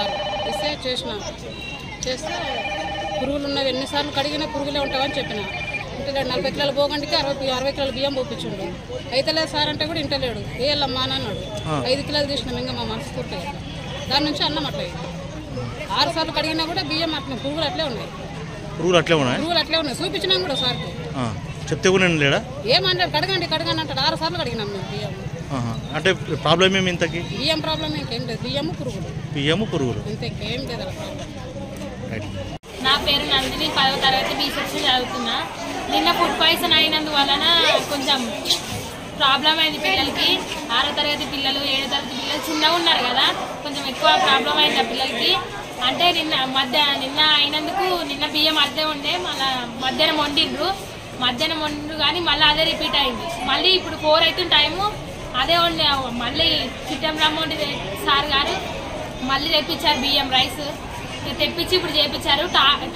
Sir ఇస్తే చేస్తే పురుగులు ఉన్నవి ఎన్నిసార్లు కడిగినా పురుగులే ఉంటావని చెప్పిన ఇంటలేడు. 40 కిలోల పోగండికి 60 కిలోల బియ్యం పోపించిండు. అయితే లేదు సార్ అంటే కూడా ఇంటలేడు. వేయాలమ్మా అని అన్నాడు. 5 కిలోలు తీసినాం. ఇంకా మా మనసు తోటి దాని నుంచి అన్నం అట్లా 6 సార్లు కడిగినా కూడా బియ్యం అట్లా పురుగులు అట్లే ఉన్నాయి. పురుగులు అట్లే ఉన్నాయి. చూపించినాం కూడా సార్కి. చెప్తే కూడా లేడా? ఏమన్నాడు? కడగండి అంటాడు. 6 సార్లు కడిగినాం మేము బియ్యం. అంటే ప్రాబ్లం ఏమి ఇంతకి? బియ్యం ప్రాబ్లం ఇంకేం లేదు. బియ్యము పురుగులు ఇంకేం లేదు. నా పేరు నందిని, 10వ తరగతి బి సెక్షన్ చదువుతున్నా. నిన్న ఫుడ్ పాయిజన్ అయినందువలన కొంచెం ప్రాబ్లం అయింది పిల్లలకి. 6వ తరగతి పిల్లలు 7వ తరగతి పిల్లలు చిన్నగా ఉన్నారు కదా, కొంచెం ఎక్కువ ప్రాబ్లం అయింది ఆ పిల్లలకి. అంటే నిన్న అయినందుకు నిన్న బియ్యం అద్దె ఉండే, మళ్ళీ మధ్యాహ్నం వండిండ్రు కానీ మళ్ళీ అదే రిపీట్ అయింది. మళ్ళీ ఇప్పుడు 4 అవుతుంది టైము, అదే వండి మళ్ళీ చిట్టం రమ్మోండి సార్ గారు మళ్ళీ తెప్పించారు బియ్యం రైస్ తెప్పించి ఇప్పుడు చేపించారు.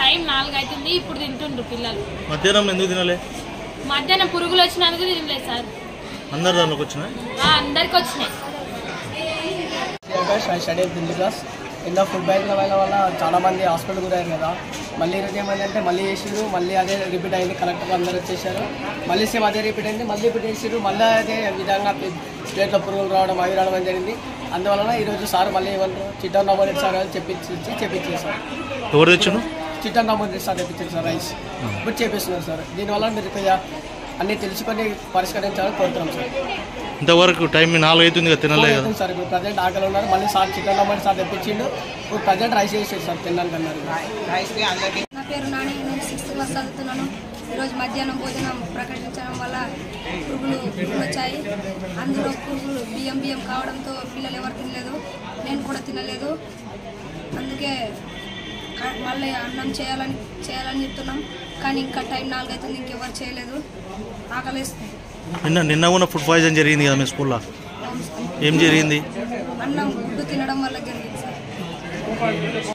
టైం 4 అవుతుంది. ఇప్పుడు తింటుండ్రు పిల్లలు. మధ్యాహ్నం ఎందుకు తినలే? మధ్యాహ్నం పురుగులు వచ్చినందుకు తినలేదు సార్. అందరికి వచ్చినాయి. కింద ఫుడ్ బ్యాగ్ల వల్ల చాలామంది హాస్పిటల్ గురయ్యారు కదా. మళ్ళీ ఈరోజు ఏమైందంటే మళ్ళీ చేసిరు, మళ్ళీ అదే రిపీట్ అయింది. కలెక్టర్ అందరూ వచ్చేసారు. మళ్ళీ సేమ్ అదే రిపీట్ అయింది. మళ్ళీ రిపీట్ చేసిరు. మళ్ళీ అదే విధంగా ప్లేట్లో పురుగులు రావడం అవి రావడం జరిగింది. అందువలన ఈరోజు సార్ మళ్ళీ ఏమన్నారు, చిట్టన్ రామోరెడ్డి సార్ అని చెప్పించేసారు. ఎవరు తెచ్చారు? చిట్టన్ రామోరెడ్డి సార్ తెప్పించారు సార్ రైస్. ఇప్పుడు చేపిస్తున్నారు సార్. దీనివల్ల మీరు అన్నీ తెలుసుకొని పరిష్కరించాలని కోరుతున్నాం సార్. ఇంతవరకు టైం 4 అవుతుంది కదా, తినలేదు సార్. ఇప్పుడు ప్రజెంట్ ఆకలి ఉన్నారు. మళ్ళీ సార్ చిట్టన్ రామోరెడ్డి సార్ తెప్పించిండు. ఇప్పుడు ప్రజెంట్ రైస్ చేసేది సార్ తినడానికి అన్నారు. నా పేరు నాని, నేను 6th క్లాస్ చదువుతున్నాను. ఈరోజు మధ్యాహ్నం భోజనం ప్రకటించడం వల్ల పురుగులు వచ్చాయి. అందులో పురుగులు బియ్యం కావడంతో పిల్లలు ఎవరు తినలేదు, నేను కూడా తినలేదు. అందుకే మళ్ళీ అన్నం చేయాలని చెప్తున్నాం. కానీ ఇంకా టైం 4 అవుతుంది, ఇంకెవరు చేయలేదు. ఆకలిస్తుంది. నిన్న కూడా ఫుడ్ పాయిజన్ జరిగింది కదా మీ స్కూల్లో, ఏం జరిగింది? అన్నం గుడ్డు తినడం వల్ల జరిగింది సార్.